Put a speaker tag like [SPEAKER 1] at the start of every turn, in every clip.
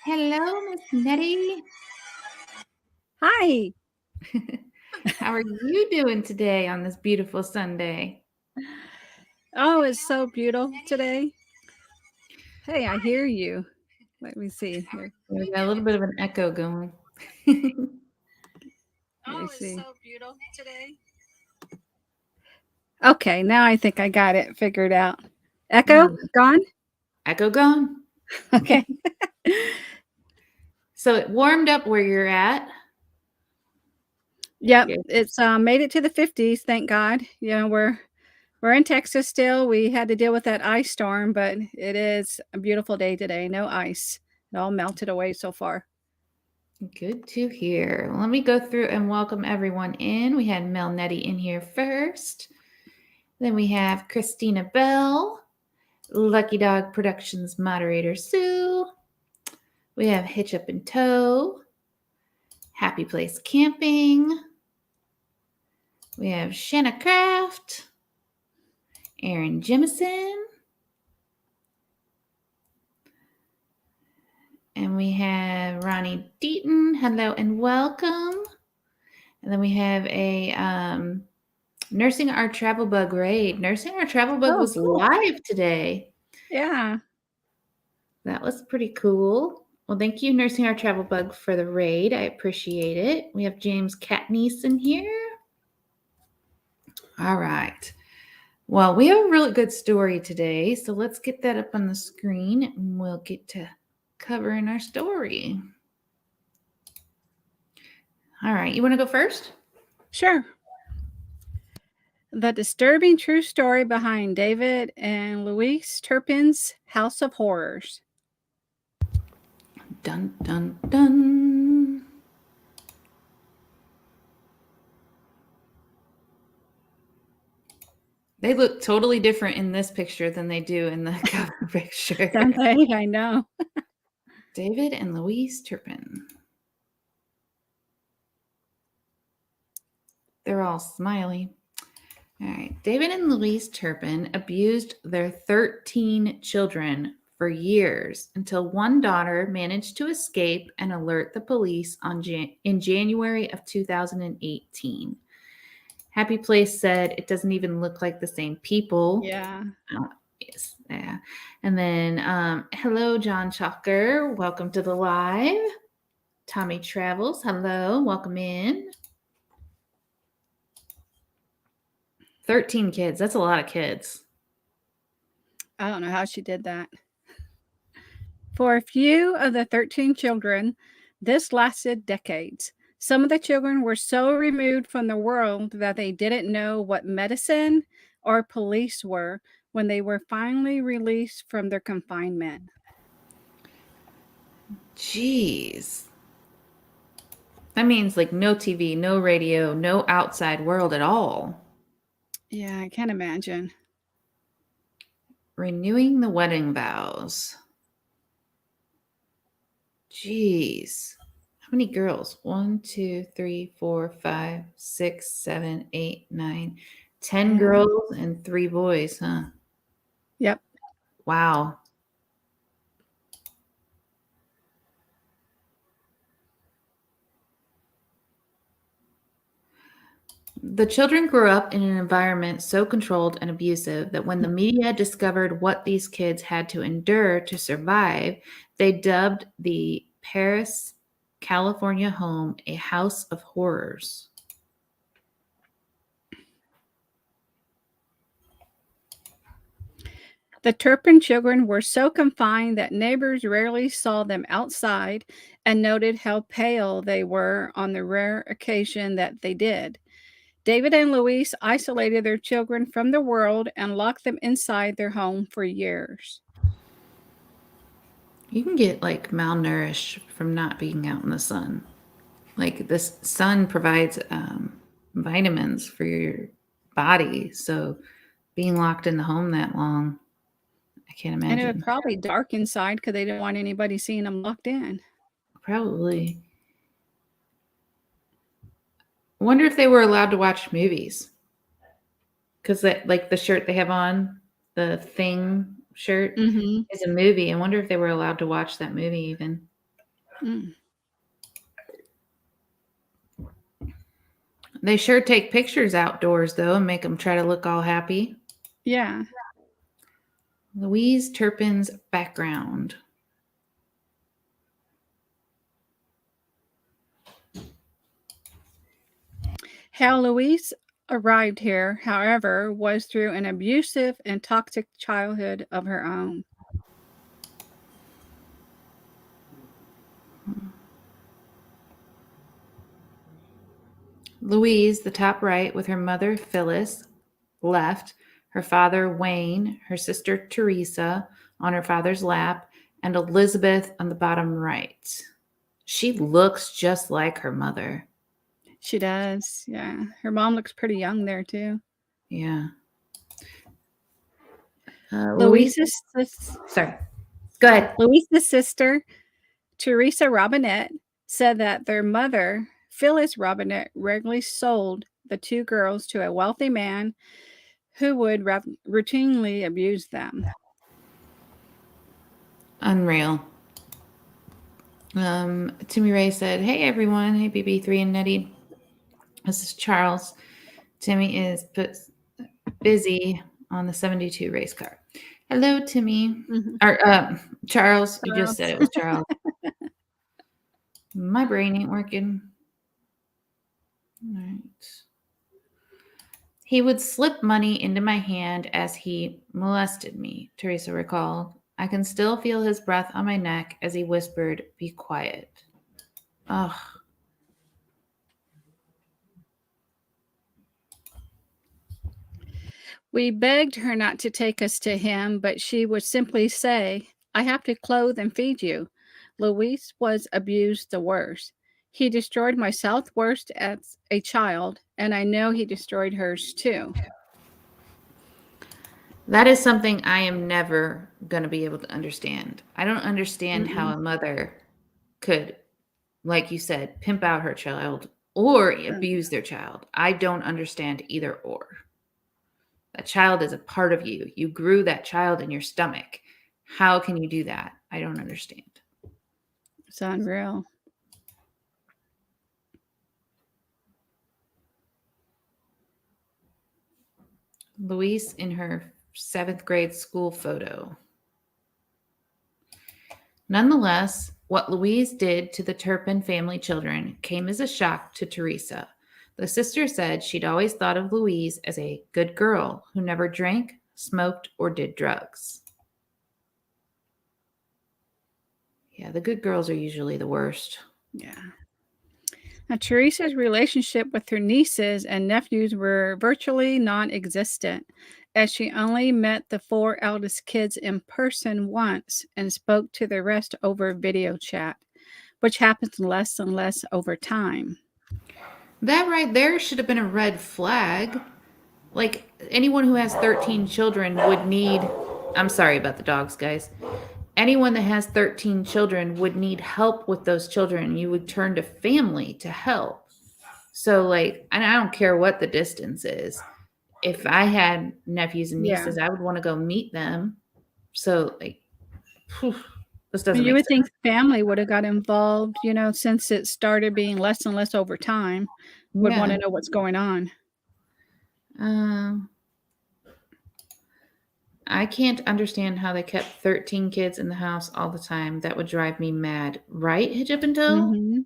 [SPEAKER 1] Hello, Miss Nettie.
[SPEAKER 2] Hi.
[SPEAKER 1] How are you doing today on this beautiful Sunday?
[SPEAKER 2] Oh, it's so beautiful today. Hey, I hear you. Let me see here.
[SPEAKER 1] We got a little bit of an echo going.
[SPEAKER 2] Let me see. So beautiful today. Okay, now I think I got it figured out. Echo gone?
[SPEAKER 1] Echo gone.
[SPEAKER 2] Okay.
[SPEAKER 1] So it warmed up where you're at.
[SPEAKER 2] Yep, it's made it to the 50s, thank God. You know, we're in Texas still. We had to deal with that ice storm, but it is a beautiful day today. No ice. It all melted away so far.
[SPEAKER 1] Good to hear. Let me go through and welcome everyone in. We had Mel Nettie in here first. Then we have Christina Bell, Lucky Dog Productions moderator Sue. We have Hitch Up in Tow, Happy Place Camping. We have Shanna Craft, Aaron Jemison, and we have Ronnie Deaton. Hello and welcome. And then we have a Nursing Our Travel Bug raid. Nursing Our Travel Bug was
[SPEAKER 2] cool.
[SPEAKER 1] live today.
[SPEAKER 2] Yeah.
[SPEAKER 1] That was pretty cool. Well, thank you, Nursing Our Travel Bug, for the raid. I appreciate it. We have James Catniece in here. All right. Well, we have a really good story today, so let's get that up on the screen and we'll get to covering our story. All right, you want to go first?
[SPEAKER 2] Sure. The disturbing true story behind David and Louise Turpin's House of Horrors.
[SPEAKER 1] Dun, dun, dun. They look totally different in this picture than they do in the cover picture.
[SPEAKER 2] Don't they? I know.
[SPEAKER 1] David and Louise Turpin. They're all smiley. All right. David and Louise Turpin abused their 13 children for years until one daughter managed to escape and alert the police in January of 2018. Happy Place said it doesn't even look like the same people.
[SPEAKER 2] Yeah.
[SPEAKER 1] Yes. Yeah. And then, hello, John Chalker. Welcome to the live. Tommy Travels. Hello. Welcome in. 13 kids. That's a lot of kids.
[SPEAKER 2] I don't know how she did that. For a few of the 13 children, this lasted decades. Some of the children were so removed from the world that they didn't know what medicine or police were when they were finally released from their confinement.
[SPEAKER 1] Jeez. That means like no TV, no radio, no outside world at all.
[SPEAKER 2] Yeah, I can't imagine.
[SPEAKER 1] Renewing the wedding vows. Jeez. How many girls? 1, 2, 3, 4, 5, 6, 7, 8, 9, 10 girls and 3 boys, huh?
[SPEAKER 2] Yep.
[SPEAKER 1] Wow. The children grew up in an environment so controlled and abusive that when the media discovered what these kids had to endure to survive, they dubbed the Paris, California home a house of horrors.
[SPEAKER 2] The Turpin children were so confined that neighbors rarely saw them outside and noted how pale they were on the rare occasion that they did. David and Louise isolated their children from the world and locked them inside their home for years.
[SPEAKER 1] You can get like malnourished from not being out in the sun. Like this sun provides vitamins for your body. So being locked in the home that long, I can't imagine.
[SPEAKER 2] And it was probably dark inside because they didn't want anybody seeing them locked in.
[SPEAKER 1] Probably. I wonder if they were allowed to watch movies. Because like the shirt they have on, the Thing shirt
[SPEAKER 2] Mm-hmm.
[SPEAKER 1] is a movie. I wonder if they were allowed to watch that movie even.
[SPEAKER 2] Mm.
[SPEAKER 1] They sure take pictures outdoors, though, and make them try to look all happy.
[SPEAKER 2] Yeah.
[SPEAKER 1] Louise Turpin's background.
[SPEAKER 2] How Louise arrived here, however, was through an abusive and toxic childhood of her own.
[SPEAKER 1] Louise, the top right, with her mother Phyllis, left, her father Wayne, her sister Teresa on her father's lap, and Elizabeth on the bottom right. She looks just like her mother.
[SPEAKER 2] She does. Yeah. Her mom looks pretty young there, too.
[SPEAKER 1] Yeah.
[SPEAKER 2] Louise's
[SPEAKER 1] Sorry. Go ahead.
[SPEAKER 2] Louise's sister, Teresa Robinette, said that their mother, Phyllis Robinette, regularly sold the two girls to a wealthy man who would routinely abuse them.
[SPEAKER 1] Unreal. Timmy Ray said, "Hey everyone, hey BB3 and Nettie. This is Charles. Timmy is busy on the 72 race car. Hello, Timmy.
[SPEAKER 2] Mm-hmm.
[SPEAKER 1] Or Charles. You just said it was Charles. My brain ain't working. All right. He would slip money into my hand as he molested me," Teresa recalled. "I can still feel his breath on my neck as he whispered, 'Be quiet.'" Ugh.
[SPEAKER 2] We begged her not to take us to him, but she would simply say, "I have to clothe and feed you." Louise was abused the worst. "He destroyed my self-worth as a child, and I know he destroyed hers too."
[SPEAKER 1] That is something I am never going to be able to understand. I don't understand how
[SPEAKER 2] Mm-mm.
[SPEAKER 1] a mother could, like you said, pimp out her child or abuse their child. I don't understand either or. That child is a part of you. You grew that child in your stomach. How can you do that? I don't understand.
[SPEAKER 2] It's unreal.
[SPEAKER 1] Louise in her 7th grade school photo. Nonetheless, what Louise did to the Turpin family children came as a shock to Teresa. The sister said she'd always thought of Louise as a good girl who never drank, smoked, or did drugs. Yeah, the good girls are usually the worst.
[SPEAKER 2] Yeah. Now, Teresa's relationship with her nieces and nephews were virtually non-existent, as she only met the 4 eldest kids in person once and spoke to the rest over video chat, which happens less and less over time.
[SPEAKER 1] That right there should have been a red flag. Like, anyone who has 13 children would need. I'm sorry about the dogs, guys. Anyone that has 13 children would need help with those children. You would turn to family to help. So, like, and I don't care what the distance is. If I had nephews and
[SPEAKER 2] Yeah.
[SPEAKER 1] nieces, I would want to go meet them. So, like, this doesn't
[SPEAKER 2] You
[SPEAKER 1] make
[SPEAKER 2] would think
[SPEAKER 1] sense.
[SPEAKER 2] family would have got involved, since it started being less and less over time, would want
[SPEAKER 1] Yeah.
[SPEAKER 2] to know what's going on.
[SPEAKER 1] I can't understand how they kept 13 kids in the house all the time. That would drive me mad. Right, Hijab and Toe?
[SPEAKER 2] Mm-hmm.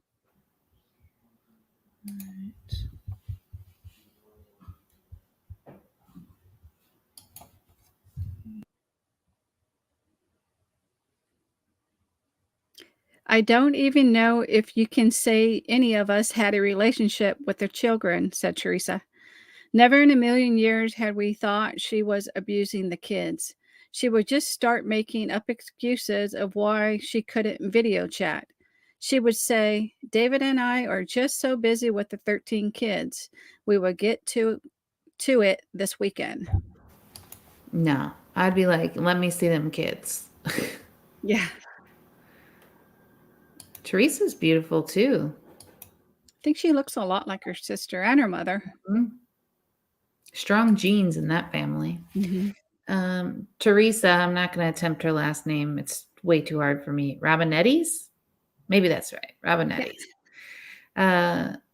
[SPEAKER 2] I don't even know if you can say any of us had a relationship with their children, said Teresa. Never in a million years had we thought she was abusing the kids. She would just start making up excuses of why she couldn't video chat. She would say, "David and I are just so busy with the 13 kids. We will get to it this weekend."
[SPEAKER 1] No, I'd be like, let me see them kids.
[SPEAKER 2] Yeah.
[SPEAKER 1] Teresa's beautiful too.
[SPEAKER 2] I think she looks a lot like her sister and her mother.
[SPEAKER 1] Mhm. Strong genes in that family.
[SPEAKER 2] Mm-hmm.
[SPEAKER 1] Teresa, I'm not going to attempt her last name. It's way too hard for me. Robinetti's? Maybe that's right. Robinetti's.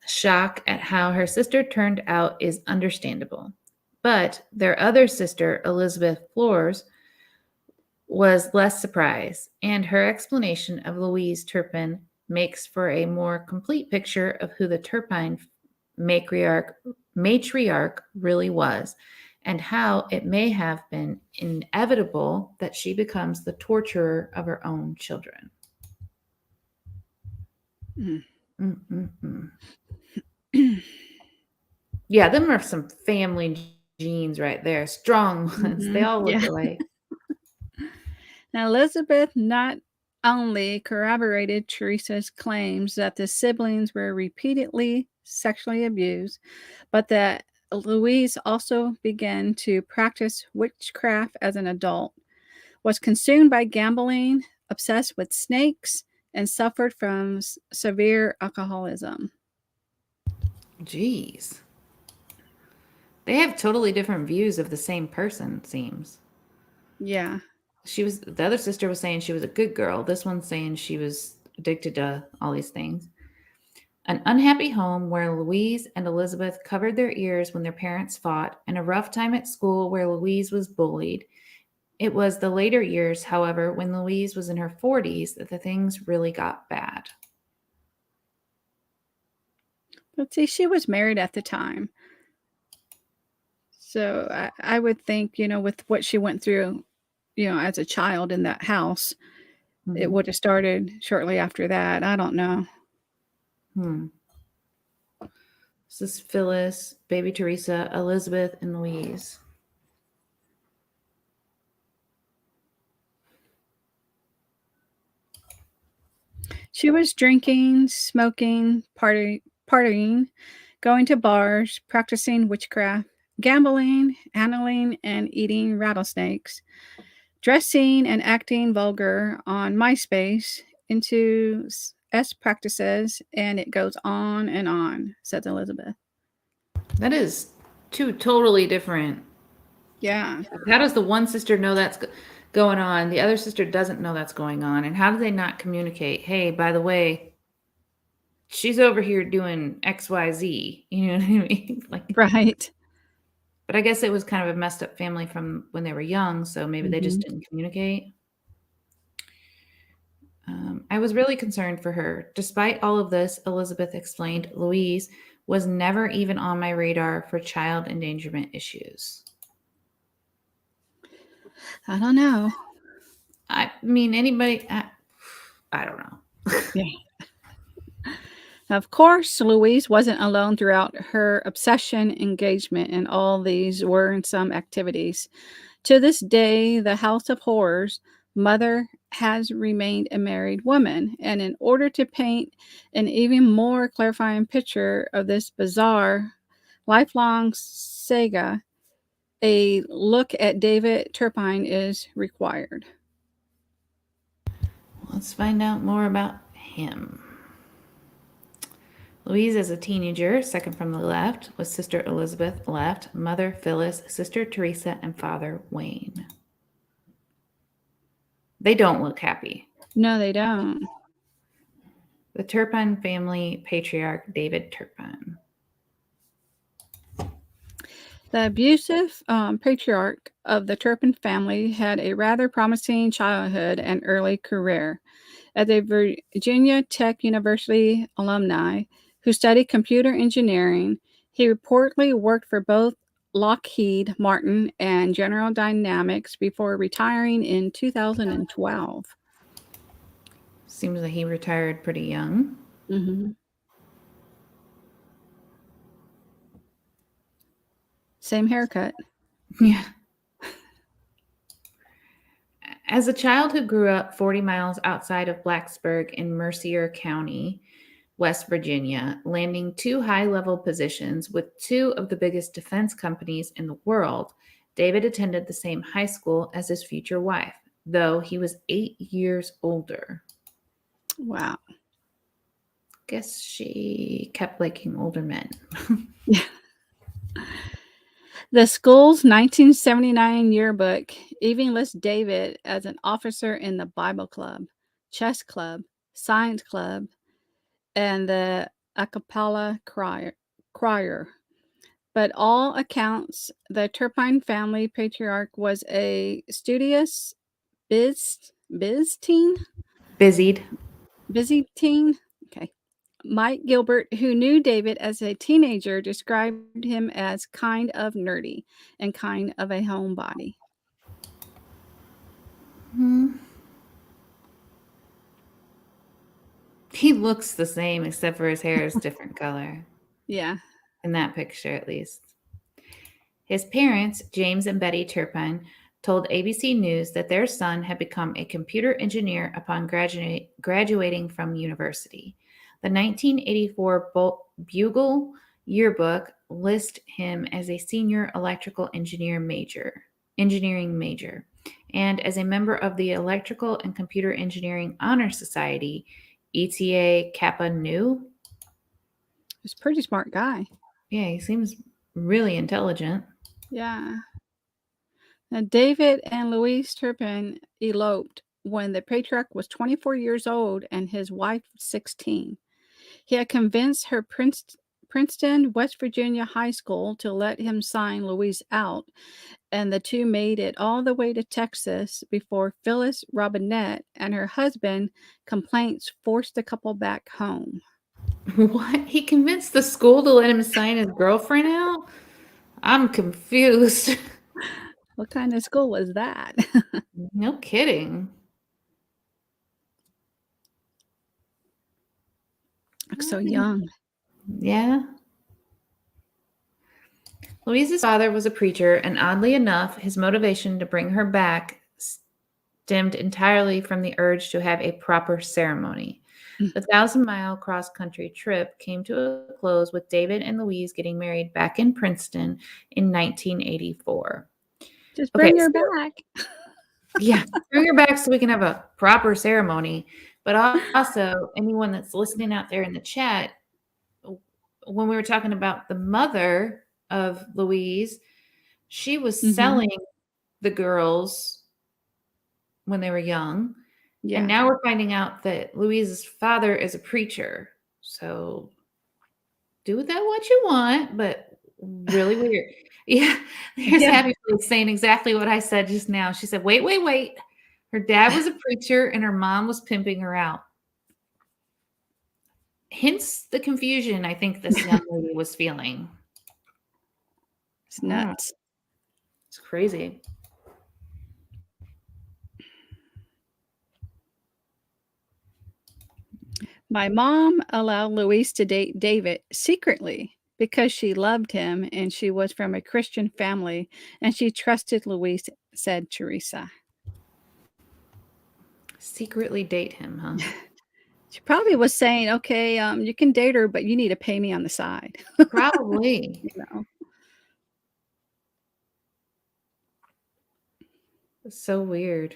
[SPEAKER 1] Shock at how her sister turned out is understandable. But their other sister, Elizabeth Flores, was less surprised, and her explanation of Louise Turpin makes for a more complete picture of who the Turpin matriarch really was, and how it may have been inevitable that she becomes the torturer of her own children. Yeah, them are some family genes right there. Strong ones. They all look alike.
[SPEAKER 2] Now, Elizabeth not only corroborated Teresa's claims that the siblings were repeatedly sexually abused, but that Louise also began to practice witchcraft as an adult, was consumed by gambling, obsessed with snakes, and suffered from severe alcoholism.
[SPEAKER 1] Jeez. They have totally different views of the same person, it seems.
[SPEAKER 2] Yeah.
[SPEAKER 1] The other sister was saying she was a good girl. This one's saying she was addicted to all these things. An unhappy home where Louise and Elizabeth covered their ears when their parents fought, and a rough time at school where Louise was bullied. It was the later years, however, when Louise was in her 40s, that the things really got bad.
[SPEAKER 2] But see, she was married at the time. So I would think, with what she went through, as a child in that house, it would have started shortly after that. I don't know.
[SPEAKER 1] This is Phyllis, baby Teresa, Elizabeth, and Louise.
[SPEAKER 2] She was drinking, smoking, partying, going to bars, practicing witchcraft, gambling, handling and eating rattlesnakes, dressing and acting vulgar on MySpace, into S practices, and it goes on, says Elizabeth.
[SPEAKER 1] That is two totally different.
[SPEAKER 2] Yeah.
[SPEAKER 1] How does the one sister know that's going on? The other sister doesn't know that's going on. And how do they not communicate? Hey, by the way, she's over here doing XYZ. You know what I mean?
[SPEAKER 2] Right.
[SPEAKER 1] But I guess it was kind of a messed up family from when they were young. So maybe they just didn't communicate. I was really concerned for her. Despite all of this, Elizabeth explained, Louise was never even on my radar for child endangerment issues.
[SPEAKER 2] I don't know.
[SPEAKER 1] I mean, anybody, I don't know.
[SPEAKER 2] Yeah. Of course, Louise wasn't alone throughout her obsession, engagement, and all these worrisome activities. To this day, the House of Horrors mother has remained a married woman, and in order to paint an even more clarifying picture of this bizarre, lifelong saga, a look at David Turpin is required.
[SPEAKER 1] Let's find out more about him. Louise as a teenager, second from the left, with sister Elizabeth left, mother Phyllis, sister Teresa, and father Wayne. They don't look happy.
[SPEAKER 2] No, they don't.
[SPEAKER 1] The Turpin family patriarch, David Turpin.
[SPEAKER 2] The abusive patriarch of the Turpin family had a rather promising childhood and early career. As a Virginia Tech University alumni who studied computer engineering, he reportedly worked for both Lockheed Martin and General Dynamics before retiring in 2012.
[SPEAKER 1] Seems like he retired pretty young.
[SPEAKER 2] Same haircut.
[SPEAKER 1] Yeah. As a child who grew up 40 miles outside of Blacksburg in Mercer County, West Virginia, landing 2 high-level positions with 2 of the biggest defense companies in the world, David attended the same high school as his future wife, though he was 8 years older.
[SPEAKER 2] Wow.
[SPEAKER 1] Guess she kept liking older men.
[SPEAKER 2] Yeah. The school's 1979 yearbook even lists David as an officer in the Bible Club, chess club, science club, and the a cappella choir. But all accounts, the Turpin family patriarch was a studious biz teen,
[SPEAKER 1] Busied.
[SPEAKER 2] busy teen. Okay. Mike Gilbert, who knew David as a teenager, described him as kind of nerdy and kind of a homebody.
[SPEAKER 1] He looks the same except for his hair is different color.
[SPEAKER 2] Yeah.
[SPEAKER 1] In that picture, at least. His parents, James and Betty Turpin, told ABC News that their son had become a computer engineer upon graduating from university. The 1984 Bugle yearbook lists him as a senior electrical engineering major, and as a member of the Electrical and Computer Engineering Honor Society, ETA Kappa Nu.
[SPEAKER 2] He's a pretty smart guy.
[SPEAKER 1] Yeah, he seems really intelligent.
[SPEAKER 2] Yeah. Now, David and Louise Turpin eloped when the patriarch was 24 years old and his wife 16. He had convinced her Princeton, West Virginia high school to let him sign Louise out, and the two made it all the way to Texas before Phyllis Robinette and her husband complaints forced the couple back home.
[SPEAKER 1] What? He convinced the school to let him sign his girlfriend out? I'm confused.
[SPEAKER 2] What kind of school was that?
[SPEAKER 1] No kidding.
[SPEAKER 2] Looks so young.
[SPEAKER 1] Yeah. Louise's father was a preacher, and oddly enough, his motivation to bring her back stemmed entirely from the urge to have a proper ceremony. The 1,000-mile cross-country trip came to a close with David and Louise getting married back in Princeton in 1984.
[SPEAKER 2] Just bring
[SPEAKER 1] Okay,
[SPEAKER 2] her
[SPEAKER 1] so-
[SPEAKER 2] back.
[SPEAKER 1] Yeah, bring her back so we can have a proper ceremony. But also, anyone that's listening out there in the chat, when we were talking about the mother of Louise, she was selling the girls when they were young.
[SPEAKER 2] Yeah.
[SPEAKER 1] And now we're finding out that Louise's father is a preacher. So do with that what you want, but really weird. Yeah, here's
[SPEAKER 2] Yeah.
[SPEAKER 1] Happy Place saying exactly what I said just now. She said, wait. Her dad was a preacher and her mom was pimping her out. Hence the confusion I think this young lady was feeling.
[SPEAKER 2] It's nuts.
[SPEAKER 1] It's crazy.
[SPEAKER 2] My mom allowed Louise to date David secretly because she loved him and she was from a Christian family and she trusted Louise, said Teresa.
[SPEAKER 1] Secretly date him, huh?
[SPEAKER 2] She probably was saying, okay, you can date her, but you need to pay me on the side.
[SPEAKER 1] Probably.
[SPEAKER 2] You know?
[SPEAKER 1] It's so weird.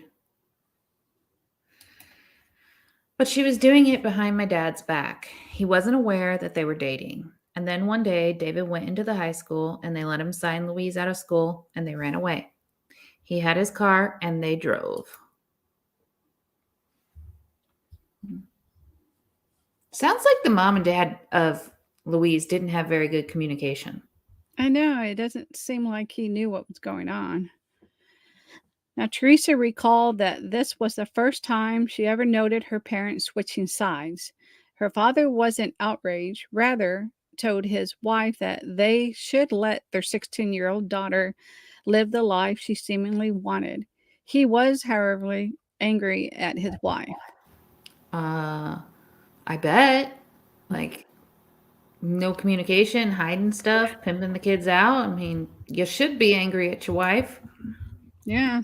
[SPEAKER 1] But she was doing it behind my dad's back. He wasn't aware that they were dating. And then one day, David went into the high school and they let him sign Louise out of school and they ran away. He had his car and they drove. Sounds like the mom and dad of Louise didn't have very good communication.
[SPEAKER 2] I know. It doesn't seem like he knew what was going on. Now, Teresa recalled that this was the first time she ever noted her parents switching sides. Her father wasn't outraged, rather, told his wife that they should let their 16-year-old daughter live the life she seemingly wanted. He was, however, angry at his wife.
[SPEAKER 1] I bet. Like, no communication, hiding stuff, pimping the kids out. I mean, you should be angry at your wife.
[SPEAKER 2] Yeah.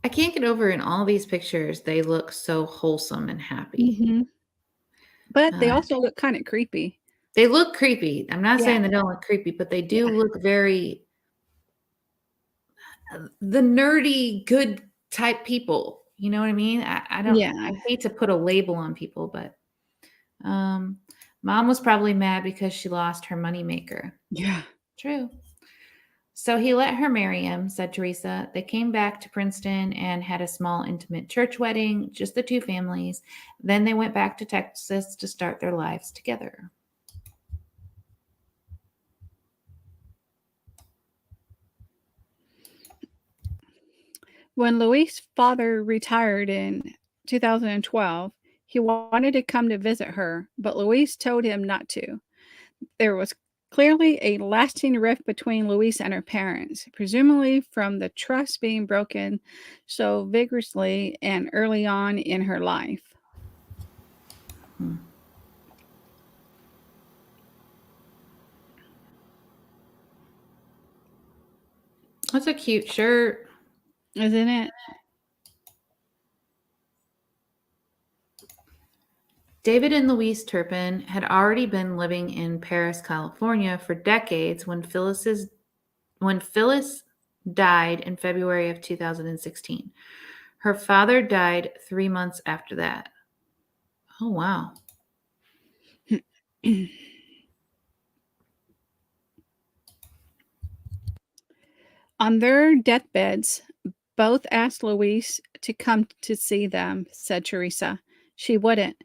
[SPEAKER 1] I can't get over in all these pictures, they look so wholesome and happy.
[SPEAKER 2] But they also look kind of creepy.
[SPEAKER 1] They look creepy. I'm not
[SPEAKER 2] Yeah.
[SPEAKER 1] saying they don't look creepy, but they do look very the nerdy, good type people. You know what I mean? I
[SPEAKER 2] Yeah.
[SPEAKER 1] hate to put a label on people, but mom was probably mad because she lost her moneymaker.
[SPEAKER 2] Yeah.
[SPEAKER 1] True. So he let her marry him, said Teresa. They came back to Princeton and had a small, intimate church wedding, just the two families. Then they went back to Texas to start their lives together.
[SPEAKER 2] When Louise's father retired in 2012, he wanted to come to visit her, but Louise told him not to. There was clearly a lasting rift between Louise and her parents, presumably from the trust being broken so vigorously and early on in her life.
[SPEAKER 1] Hmm. That's a cute shirt.
[SPEAKER 2] Isn't it?
[SPEAKER 1] David and Louise Turpin had already been living in Paris, California for decades when Phyllis died in February of 2016. Her father died 3 months after that. Oh, wow.
[SPEAKER 2] On their deathbeds, both asked Louise to come to see them, said Teresa. She wouldn't.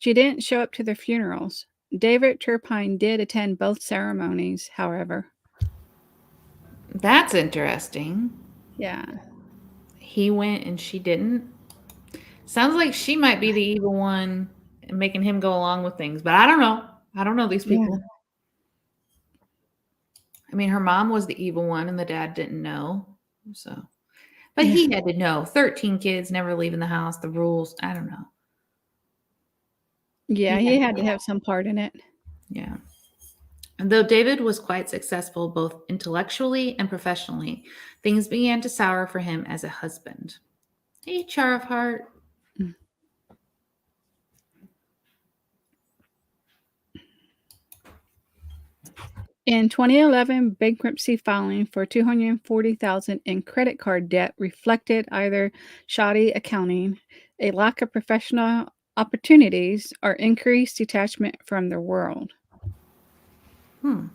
[SPEAKER 2] She didn't show up to their funerals. David Turpin did attend both ceremonies, however.
[SPEAKER 1] That's interesting.
[SPEAKER 2] Yeah.
[SPEAKER 1] He went and she didn't. Sounds like she might be the evil one and making him go along with things, but I don't know. I don't know these
[SPEAKER 2] Yeah.
[SPEAKER 1] people. I mean, her mom was the evil one and the dad didn't know. So, but
[SPEAKER 2] Yeah.
[SPEAKER 1] he had to know. 13 kids never leaving the house, the rules. I don't know.
[SPEAKER 2] Yeah,
[SPEAKER 1] He
[SPEAKER 2] he
[SPEAKER 1] had
[SPEAKER 2] had to have some part in it.
[SPEAKER 1] Yeah. And though David was quite successful both intellectually and professionally, things began to sour for him as a husband. Hey, Char of Heart.
[SPEAKER 2] Mm. In 2011, bankruptcy filing for $240,000 in credit card debt reflected either shoddy accounting, a lack of professional opportunities, or increased detachment from the world.
[SPEAKER 1] Hmm.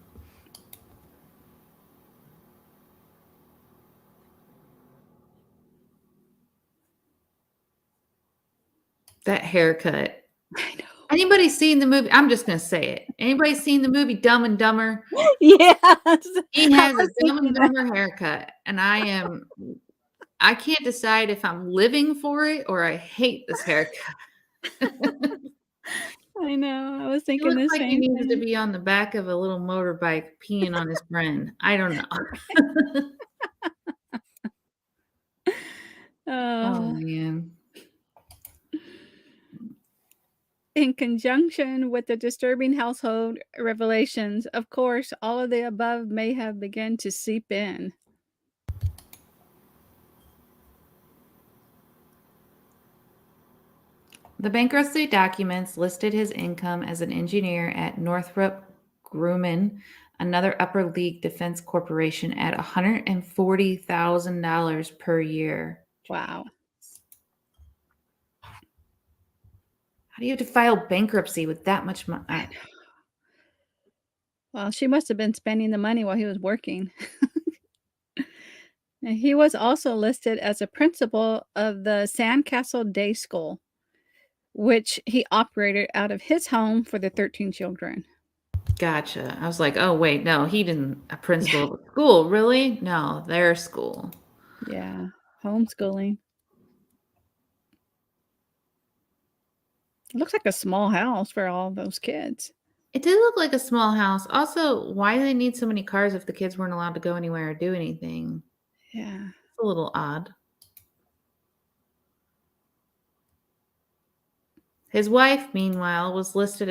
[SPEAKER 1] That haircut.
[SPEAKER 2] I know.
[SPEAKER 1] Anybody seen the movie? I'm just going to say it. Anybody seen the movie Dumb and Dumber?
[SPEAKER 2] Yes.
[SPEAKER 1] He
[SPEAKER 2] I
[SPEAKER 1] has a
[SPEAKER 2] was
[SPEAKER 1] Dumb and
[SPEAKER 2] thinking that.
[SPEAKER 1] Dumber haircut, and I can't decide if I'm living for it or I hate this haircut.
[SPEAKER 2] I know. I was
[SPEAKER 1] He
[SPEAKER 2] thinking
[SPEAKER 1] looks
[SPEAKER 2] the
[SPEAKER 1] like he
[SPEAKER 2] same
[SPEAKER 1] needs to
[SPEAKER 2] thing.
[SPEAKER 1] be on the back of a little motorbike peeing on his friend. I don't know. Oh,
[SPEAKER 2] Oh.
[SPEAKER 1] man.
[SPEAKER 2] In conjunction with the disturbing household revelations, of course, all of the above may have begun to seep in.
[SPEAKER 1] The bankruptcy documents listed his income as an engineer at Northrop Grumman, another upper league defense corporation, at $140,000 per year.
[SPEAKER 2] Wow.
[SPEAKER 1] How do you have to file bankruptcy with that much money?
[SPEAKER 2] I know. Well, she must have been spending the money while he was working. And he was also listed as a principal of the Sandcastle Day School, which he operated out of his home for the 13 children.
[SPEAKER 1] Gotcha. I was like, oh, wait, no, he didn't. A
[SPEAKER 2] Yeah.
[SPEAKER 1] principal of a school. Really? No, their school.
[SPEAKER 2] Yeah. Homeschooling. It looks like a small house for all those kids.
[SPEAKER 1] It did look like a small house. Also, why do they need so many cars if the kids weren't allowed to go anywhere or do anything?
[SPEAKER 2] Yeah.
[SPEAKER 1] It's a little odd. His wife, meanwhile, was listed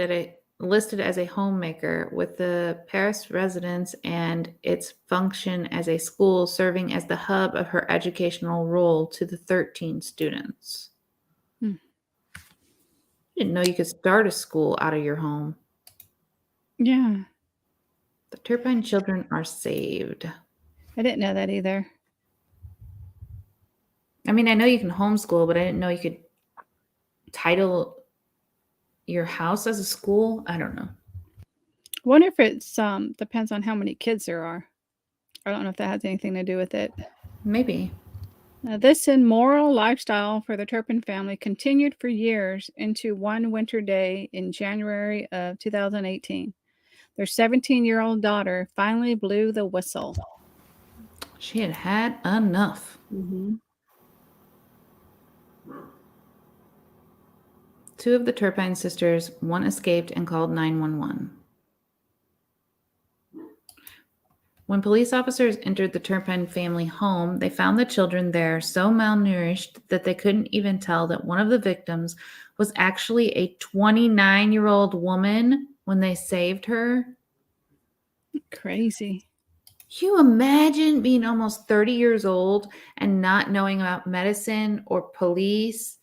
[SPEAKER 1] as a homemaker with the Paris residence and its function as a school serving as the hub of her educational role to the 13 students.
[SPEAKER 2] Hmm.
[SPEAKER 1] Didn't know you could start a school out of your home.
[SPEAKER 2] Yeah.
[SPEAKER 1] The Turpin children are saved.
[SPEAKER 2] I didn't know that either.
[SPEAKER 1] I mean, I know you can homeschool, but I didn't know you could title your house as a school. I don't know.
[SPEAKER 2] Wonder if it's depends on how many kids there are. I don't know if that has anything to do with it.
[SPEAKER 1] Maybe.
[SPEAKER 2] Now, this immoral lifestyle for the Turpin family continued for years into one winter day in January of 2018. Their 17-year-old daughter finally blew the whistle.
[SPEAKER 1] She had had enough.
[SPEAKER 2] Mm-hmm.
[SPEAKER 1] Two of the Turpin sisters, one escaped and called 911. When police officers entered the Turpin family home, they found the children there so malnourished that they couldn't even tell that one of the victims was actually a 29-year-old woman when they saved her.
[SPEAKER 2] Crazy.
[SPEAKER 1] Can you imagine being almost 30 years old and not knowing about medicine or police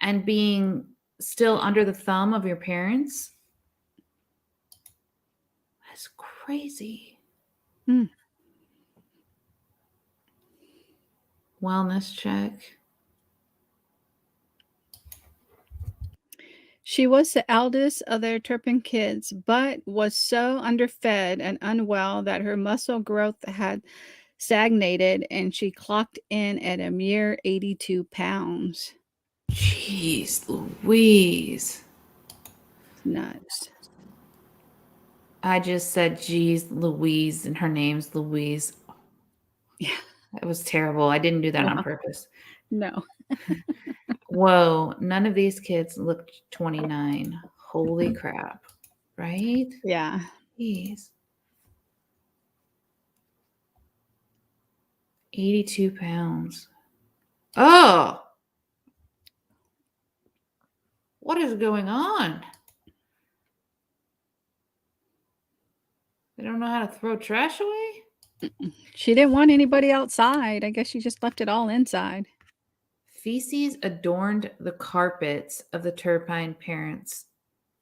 [SPEAKER 1] and being still under the thumb of your parents? That's crazy.
[SPEAKER 2] Mm.
[SPEAKER 1] Wellness check.
[SPEAKER 2] She was the eldest of their Turpin kids, but was so underfed and unwell that her muscle growth had stagnated and she clocked in at a mere 82 pounds.
[SPEAKER 1] Jeez Louise.
[SPEAKER 2] Nuts.
[SPEAKER 1] I just said, geez, Louise, and her name's Louise.
[SPEAKER 2] Yeah.
[SPEAKER 1] That was terrible. I didn't do that on
[SPEAKER 2] Wow.
[SPEAKER 1] purpose.
[SPEAKER 2] No.
[SPEAKER 1] Whoa, none of these kids looked 29. Holy crap. Right?
[SPEAKER 2] Yeah.
[SPEAKER 1] Jeez. 82 pounds. Oh! What is going on? They don't know how to throw trash away?
[SPEAKER 2] She didn't want anybody outside. I guess she just left it all inside.
[SPEAKER 1] Feces adorned the carpets of the Turpin parents,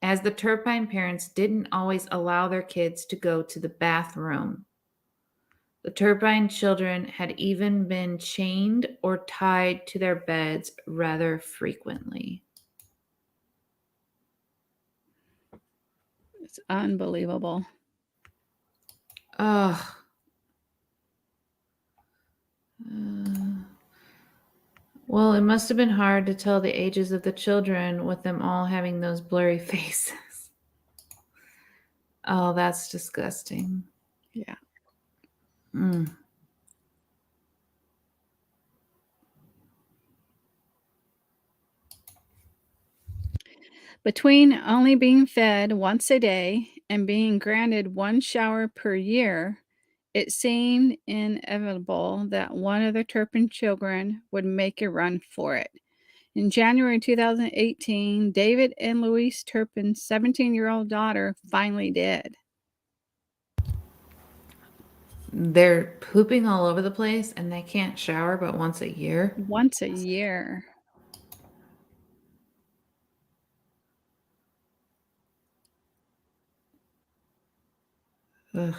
[SPEAKER 1] as the Turpin parents didn't always allow their kids to go to the bathroom. The Turpin children had even been chained or tied to their beds rather frequently.
[SPEAKER 2] It's unbelievable.
[SPEAKER 1] Ugh. Well, it must have been hard to tell the ages of the children with them all having those blurry faces. Oh, that's disgusting.
[SPEAKER 2] Yeah.
[SPEAKER 1] Mm.
[SPEAKER 2] Between only being fed once a day and being granted one shower per year, it seemed inevitable that one of the Turpin children would make a run for it. In January 2018, David and Louise Turpin's 17-year-old daughter finally did.
[SPEAKER 1] They're pooping all over the place and they can't shower but once a year.
[SPEAKER 2] Once a year.
[SPEAKER 1] Ugh.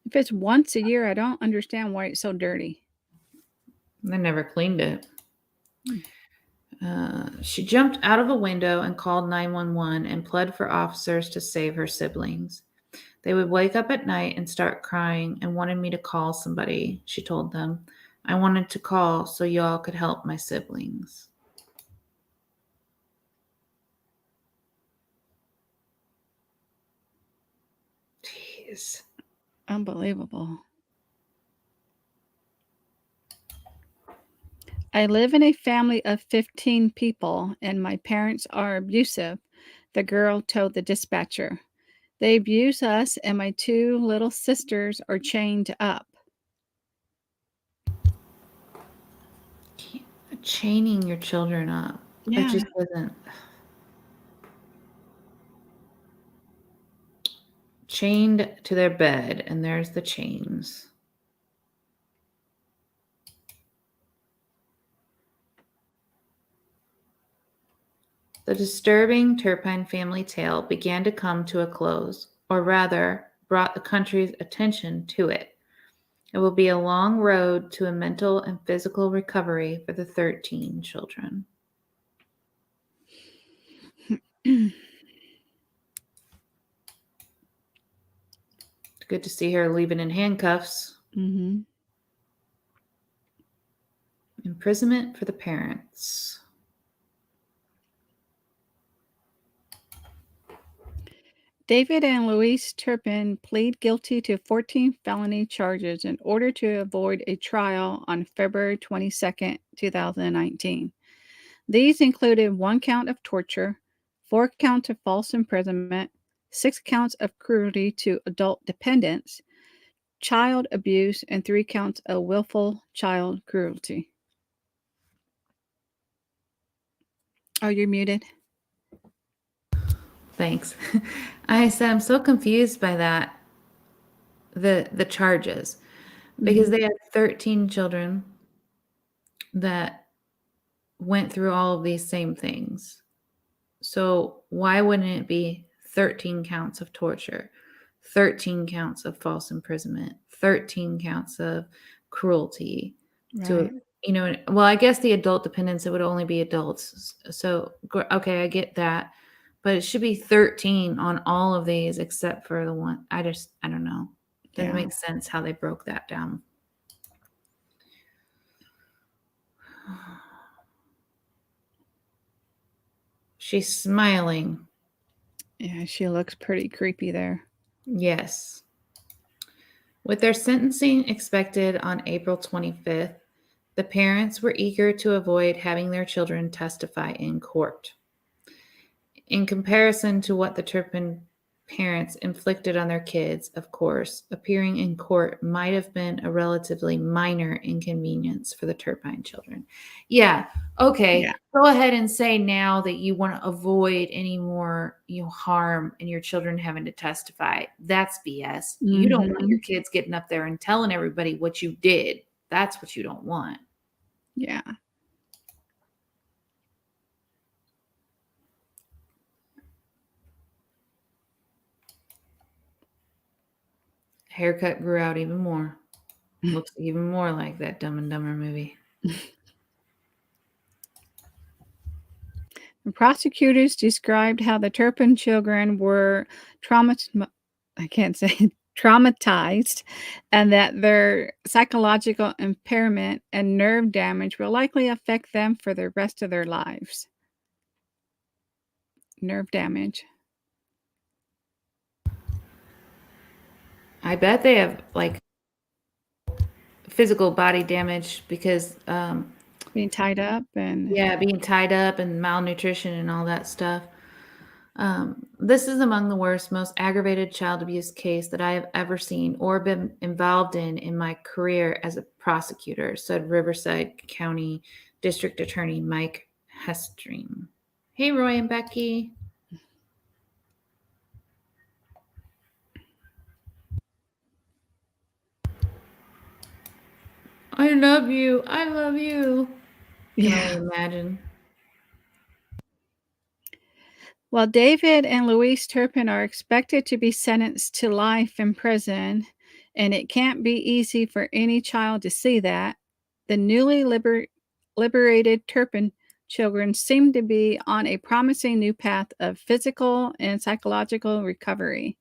[SPEAKER 2] If it's once a year, I don't understand why it's so dirty.
[SPEAKER 1] They never cleaned it. She jumped out of a window and called 911 and pled for officers to save her siblings. They would wake up at night and start crying and wanted me to call somebody, she told them. I wanted to call so y'all could help my siblings. Jeez.
[SPEAKER 2] Unbelievable. I live in a family of 15 people, and my parents are abusive, the girl told the dispatcher. They abuse us, and my two little sisters are chained up.
[SPEAKER 1] Chaining your children up.
[SPEAKER 2] Yeah.
[SPEAKER 1] It just doesn't. Chained to their bed, and there's the chains. The disturbing Turpin family tale began to come to a close, or rather, brought the country's attention to it, It will be a long road to a mental and physical recovery for the 13 children. Good to see her leaving in handcuffs.
[SPEAKER 2] Mm-hmm.
[SPEAKER 1] Imprisonment for the parents.
[SPEAKER 2] David and Louise Turpin plead guilty to 14 felony charges in order to avoid a trial on February 22nd, 2019. These included 1 count of torture, 4 counts of false imprisonment, 6 counts of cruelty to adult dependents, child abuse, and 3 counts of willful child cruelty. Oh, you're muted.
[SPEAKER 1] Thanks. I said I'm so confused by that. The charges. Because they had 13 children that went through all of these same things. So why wouldn't it be 13 counts of torture, 13 counts of false imprisonment, 13 counts of cruelty to, well, I guess the adult dependents, it would only be adults. So, okay, I get that. But it should be 13 on all of these except for the one. I don't know. Doesn't make sense how they broke that down. She's smiling.
[SPEAKER 2] Yeah, she looks pretty creepy there.
[SPEAKER 1] Yes. With their sentencing expected on April 25th, the parents were eager to avoid having their children testify in court. In comparison to what the Turpin parents inflicted on their kids, of course, appearing in court might have been a relatively minor inconvenience for the Turpin children. Yeah, okay. Yeah. Go ahead and say now that you want to avoid any more harm and your children having to testify. That's BS. You don't want your kids getting up there and telling everybody what you did. That's what you don't want.
[SPEAKER 2] Yeah.
[SPEAKER 1] Haircut grew out even more. Looks even more like that Dumb and Dumber movie.
[SPEAKER 2] The prosecutors described how the Turpin children were traumatized and that their psychological impairment and nerve damage will likely affect them for the rest of their lives. Nerve damage.
[SPEAKER 1] I bet they have like physical body damage because
[SPEAKER 2] being tied up and
[SPEAKER 1] being tied up and malnutrition and all that stuff. This is among the worst, most aggravated child abuse case that I have ever seen or been involved in my career as a prosecutor, said Riverside County District Attorney Mike Hestring. Hey, Roy and Becky. I love you. I love you. Can only imagine.
[SPEAKER 2] Well, David and Louise Turpin are expected to be sentenced to life in prison, and it can't be easy for any child to see that. The newly liberated Turpin children seem to be on a promising new path of physical and psychological recovery.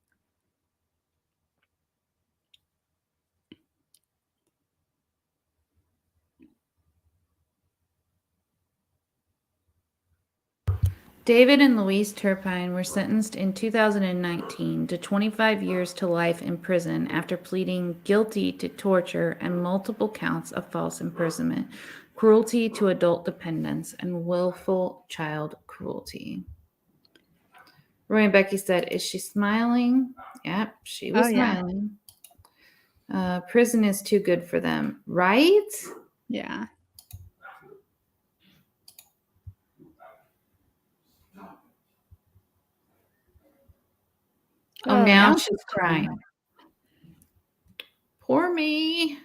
[SPEAKER 1] David and Louise Turpin were sentenced in 2019 to 25 years to life in prison after pleading guilty to torture and multiple counts of false imprisonment, cruelty to adult dependents, and willful child cruelty. Roy and Becky said, "Is she smiling?" Yep, she was smiling. Prison is too good for them, right?
[SPEAKER 2] Yeah.
[SPEAKER 1] Oh, now she's crying. Poor me.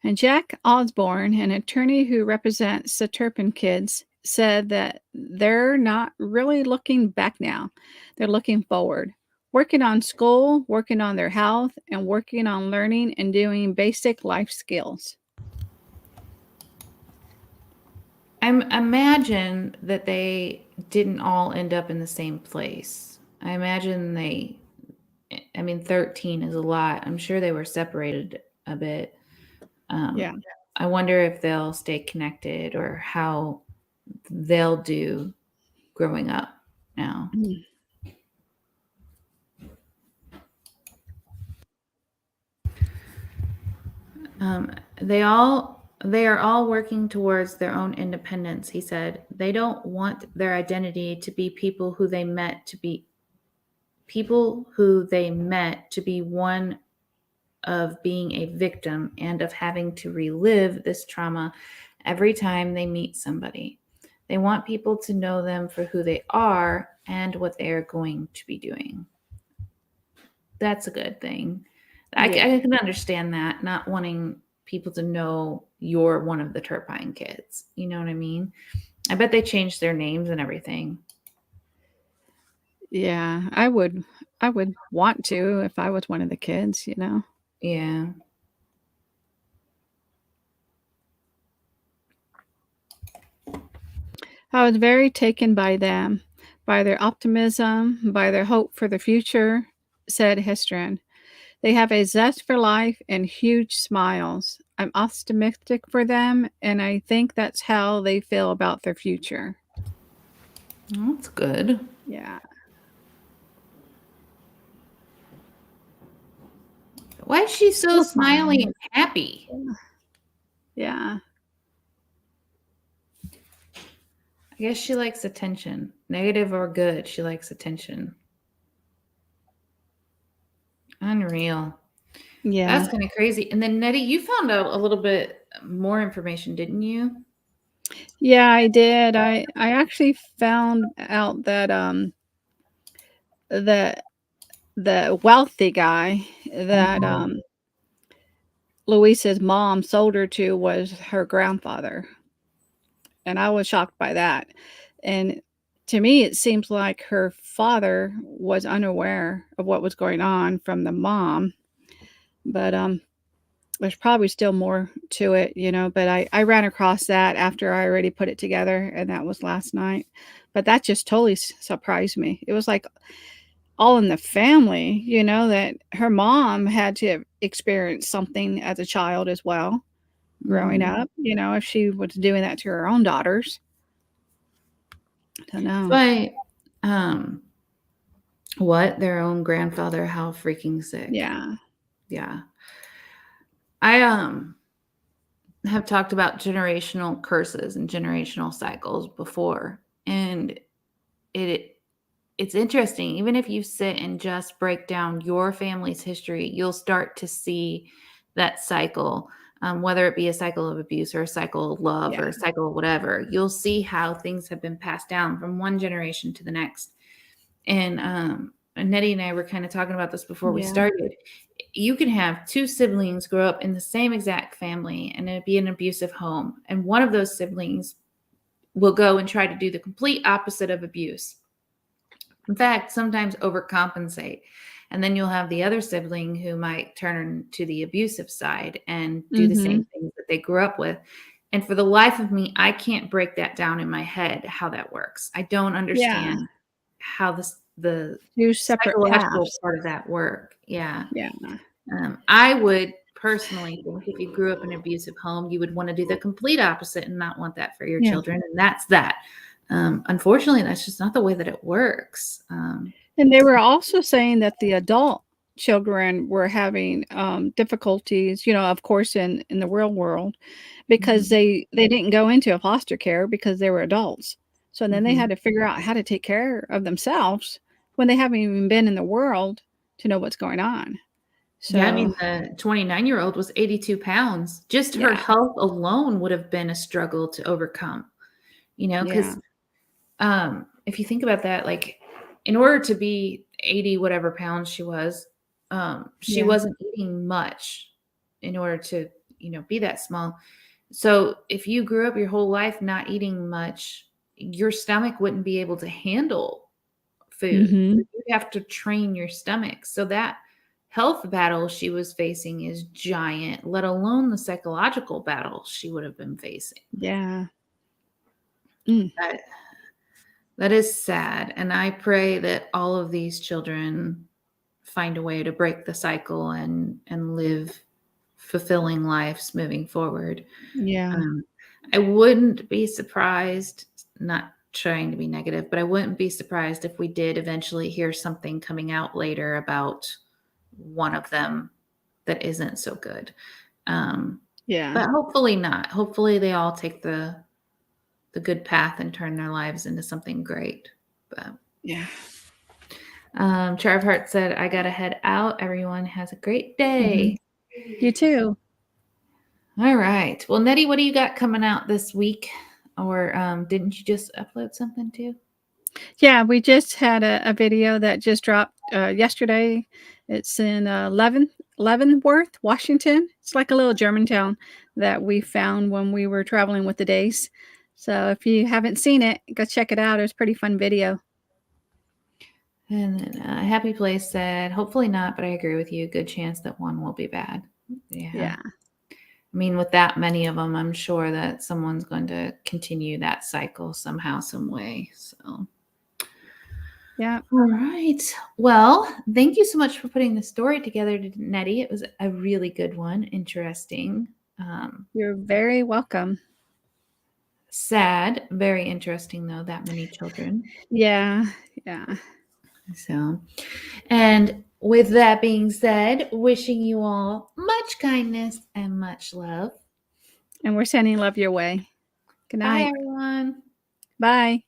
[SPEAKER 2] And Jack Osborne, an attorney who represents the Turpin kids, said that they're not really looking back now. They're looking forward. working on school, working on their health, and working on learning and doing basic life skills.
[SPEAKER 1] I imagine that they didn't all end up in the same place. I imagine 13 is a lot. I'm sure they were separated a bit.
[SPEAKER 2] Yeah.
[SPEAKER 1] I wonder if they'll stay connected or how they'll do growing up now.
[SPEAKER 2] Mm.
[SPEAKER 1] They are all working towards their own independence, he said. They don't want their identity to be people who they met to be one of being a victim and of having to relive this trauma every time they meet somebody. They want people to know them for who they are and what they are going to be doing. That's a good thing. I can understand that, not wanting people to know you're one of the Turpin kids. You know what I mean? I bet they changed their names and everything.
[SPEAKER 2] Yeah, I would want to if I was one of the kids, you know.
[SPEAKER 1] Yeah.
[SPEAKER 2] I was very taken by them, by their optimism, by their hope for the future, said Hestron. They have a zest for life and huge smiles. I'm optimistic for them, and I think that's how they feel about their future.
[SPEAKER 1] That's good.
[SPEAKER 2] Yeah.
[SPEAKER 1] Why is she so smiley and happy?
[SPEAKER 2] Yeah.
[SPEAKER 1] I guess she likes attention, negative or good. She likes attention. Unreal.
[SPEAKER 2] Yeah.
[SPEAKER 1] That's kind of crazy. And then Nettie, you found out a little bit more information, didn't you?
[SPEAKER 2] Yeah, I did. I actually found out that the wealthy guy that Louise's mom sold her to was her grandfather. And I was shocked by that. And to me, it seems like her father was unaware of what was going on from the mom. But there's probably still more to it, you know. But I ran across that after I already put it together, and that was last night. But that just totally surprised me. It was like all in the family, you know, that her mom had to experience something as a child as well growing up, you know, if she was doing that to her own daughters. I don't know.
[SPEAKER 1] But what? Their own grandfather? How freaking sick.
[SPEAKER 2] Yeah.
[SPEAKER 1] Yeah. I have talked about generational curses and generational cycles before, and it's interesting. Even if you sit and just break down your family's history, you'll start to see that cycle, whether it be a cycle of abuse or a cycle of love or a cycle of whatever. You'll see how things have been passed down from one generation to the next. And Nettie and I were kind of talking about this before we started. You can have two siblings grow up in the same exact family and it'd be an abusive home. And one of those siblings will go and try to do the complete opposite of abuse. In fact, sometimes overcompensate. And then you'll have the other sibling who might turn to the abusive side and do the same things that they grew up with. And for the life of me, I can't break that down in my head, how that works. I don't understand how the
[SPEAKER 2] two separate
[SPEAKER 1] psychological
[SPEAKER 2] paths.
[SPEAKER 1] part of that work. Yeah.
[SPEAKER 2] Yeah.
[SPEAKER 1] I would personally think if you grew up in an abusive home, you would want to do the complete opposite and not want that for your children. And that's that. Unfortunately, that's just not the way that it works.
[SPEAKER 2] And they were also saying that the adult children were having difficulties, you know, of course, in the real world, because they didn't go into a foster care because they were adults. So then they had to figure out how to take care of themselves when they haven't even been in the world to know what's going on. So,
[SPEAKER 1] yeah, I mean, the 29-year-old was 82 pounds. Just her health alone would have been a struggle to overcome, you know, because if you think about that, like in order to be 80 whatever pounds she was, she wasn't eating much in order to, you know, be that small. So if you grew up your whole life not eating much, your stomach wouldn't be able to handle food.
[SPEAKER 2] Mhm.
[SPEAKER 1] You have to train your stomach. So that health battle she was facing is giant, let alone the psychological battle she would have been facing.
[SPEAKER 2] Yeah. Mm.
[SPEAKER 1] That is sad. And I pray that all of these children find a way to break the cycle and live fulfilling lives moving forward.
[SPEAKER 2] Yeah.
[SPEAKER 1] I wouldn't be surprised, not trying to be negative, but I wouldn't be surprised if we did eventually hear something coming out later about one of them that isn't so good.
[SPEAKER 2] Yeah.
[SPEAKER 1] But hopefully not. Hopefully they all take the good path and turn their lives into something great. But
[SPEAKER 2] Yeah.
[SPEAKER 1] Charvehart said, I gotta head out. Everyone has a great day.
[SPEAKER 2] You too.
[SPEAKER 1] All right. Well, Nettie, what do you got coming out this week? Or didn't you just upload something too?
[SPEAKER 2] Yeah, we just had a video that just dropped yesterday. It's in Leavenworth, Washington. It's like a little German town that we found when we were traveling with the days. So if you haven't seen it, go check it out. It was a pretty fun video.
[SPEAKER 1] And then Happy Place said, hopefully not, but I agree with you. Good chance that one will be bad. Yeah.
[SPEAKER 2] Yeah.
[SPEAKER 1] I mean, with that many of them, I'm sure that someone's going to continue that cycle somehow, some way. So,
[SPEAKER 2] Yeah.
[SPEAKER 1] all right. Well, thank you so much for putting the story together, Nettie. It was a really good one. Interesting.
[SPEAKER 2] You're very welcome.
[SPEAKER 1] Sad. Very interesting, though, that many children.
[SPEAKER 2] Yeah. Yeah.
[SPEAKER 1] So, and with that being said, wishing you all much kindness and much love.
[SPEAKER 2] And we're sending love your way. Good
[SPEAKER 1] Bye,
[SPEAKER 2] night.
[SPEAKER 1] everyone.
[SPEAKER 2] Bye.